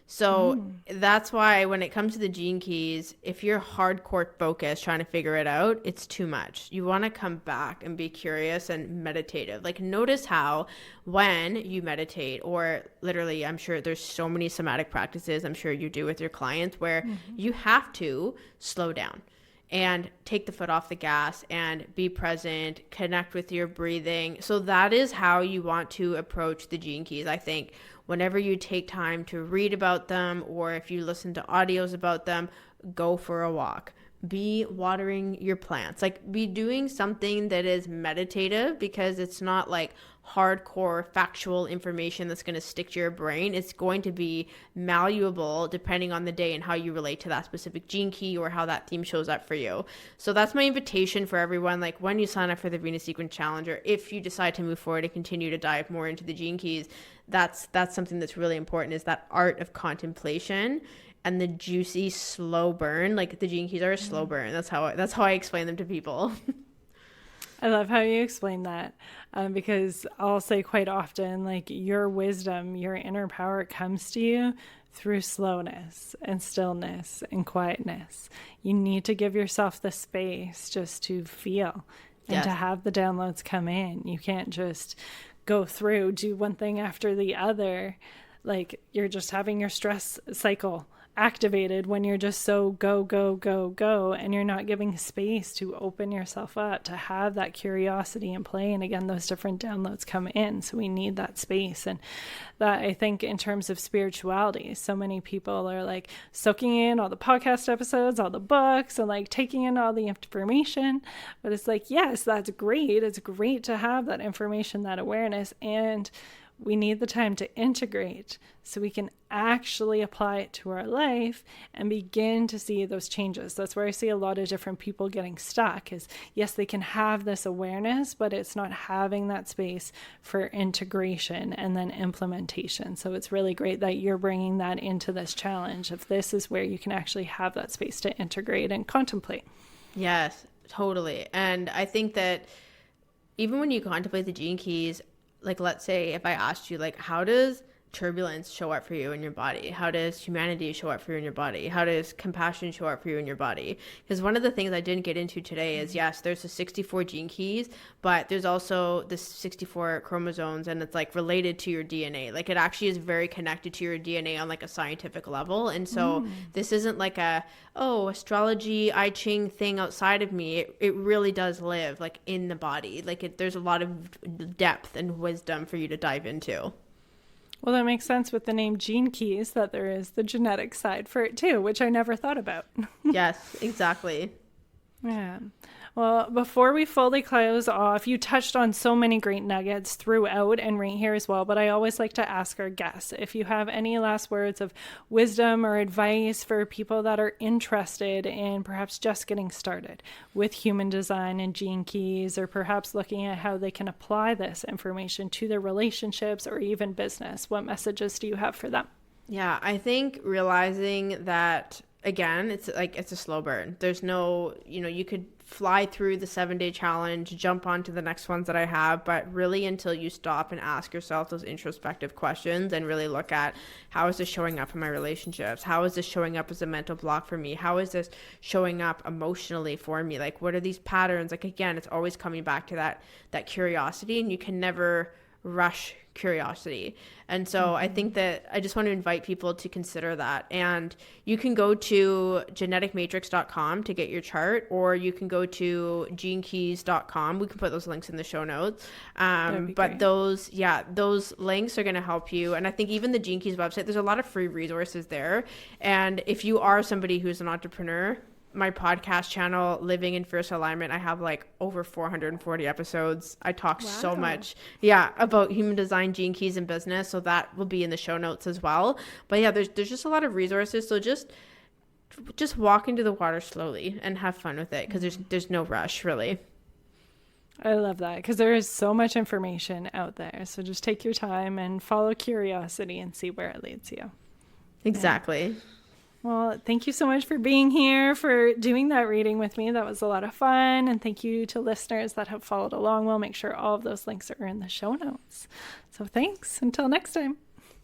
So that's why when it comes to the gene keys, if you're hardcore focused trying to figure it out, it's too much. You want to come back and be curious and meditative. Like notice how when you meditate, or literally, I'm sure there's so many somatic practices I'm sure you do with your clients where you have to slow down and take the foot off the gas and be present, connect with your breathing. So that is how you want to approach the gene keys. I think whenever you take time to read about them, or if you listen to audios about them, go for a walk, be watering your plants, like be doing something that is meditative, because it's not like hardcore factual information that's going to stick to your brain. It's going to be malleable depending on the day and how you relate to that specific gene key or how that theme shows up for you. So that's my invitation for everyone. Like when you sign up for the Venus Sequence Challenge, or if you decide to move forward and continue to dive more into the gene keys, that's something that's really important, is that art of contemplation and the juicy slow burn. Like the gene keys are a slow burn. That's how I explain them to people. I love how you explain that, because I'll say quite often, like your wisdom, your inner power comes to you through slowness and stillness and quietness. You need to give yourself the space just to feel and to have the downloads come in. You can't just go through, do one thing after the other. Like you're just having your stress cycle activated when you're just so go, go, go, go, and you're not giving space to open yourself up, to have that curiosity and play. And again, those different downloads come in. So we need that space. And that, I think, in terms of spirituality, so many people are like soaking in all the podcast episodes, all the books, and like taking in all the information. But it's like, yes, that's great. It's great to have that information, that awareness, and we need the time to integrate so we can actually apply it to our life and begin to see those changes. That's where I see a lot of different people getting stuck, is yes, they can have this awareness, but it's not having that space for integration and then implementation. So it's really great that you're bringing that into this challenge of this is where you can actually have that space to integrate and contemplate. Yes, totally. And I think that even when you contemplate the gene keys, like let's say if I asked you, like, how does turbulence show up for you in your body? How does humanity show up for you in your body? How does compassion show up for you in your body? Because one of the things I didn't get into today is, yes, there's the 64 gene keys, but there's also the 64 chromosomes, and it's like related to your DNA. Like it actually is very connected to your DNA on like a scientific level. And so this isn't like astrology, I Ching thing outside of me. It really does live like in the body. Like there's a lot of depth and wisdom for you to dive into. Well, that makes sense with the name Gene Keys, that there is the genetic side for it too, which I never thought about. Yes, exactly. Yeah. Well, before we fully close off, you touched on so many great nuggets throughout and right here as well, but I always like to ask our guests if you have any last words of wisdom or advice for people that are interested in perhaps just getting started with human design and gene keys, or perhaps looking at how they can apply this information to their relationships or even business. What messages do you have for them? Yeah, I think realizing that, again, it's a slow burn. There's no, you could fly through the 7-day challenge, jump onto the next ones that I have, but really until you stop and ask yourself those introspective questions and really look at, how is this showing up in my relationships? How is this showing up as a mental block for me? How is this showing up emotionally for me? Like, what are these patterns? Like, again, it's always coming back to that curiosity, and you can never rush curiosity. And so I think that I just want to invite people to consider that. And you can go to geneticmatrix.com to get your chart, or you can go to genekeys.com. We can put those links in the show notes. But great. those links are going to help you. And I think even the Gene Keys website, there's a lot of free resources there. And if you are somebody who's an entrepreneur, my podcast channel, Living in Fierce Alignment, I have like over 440 episodes. I talk so much, about human design, gene keys, and business. So that will be in the show notes as well. But yeah, there's just a lot of resources. So just walk into the water slowly and have fun with it, because there's no rush, really. I love that, because there is so much information out there. So just take your time and follow curiosity and see where it leads you. Exactly. Yeah. Well, thank you so much for being here, for doing that reading with me. That was a lot of fun. And thank you to listeners that have followed along. We'll make sure all of those links are in the show notes. So thanks. Until next time.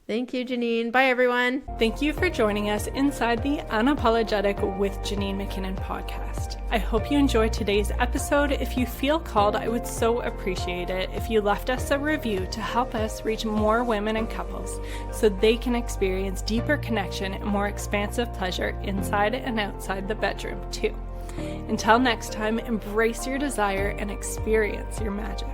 Thank you, Janine. Bye, everyone. Thank you for joining us inside the Unapologetic with Janine McKinnon podcast. I hope you enjoyed today's episode. If you feel called, I would so appreciate it if you left us a review to help us reach more women and couples so they can experience deeper connection and more expansive pleasure inside and outside the bedroom too. Until next time, embrace your desire and experience your magic.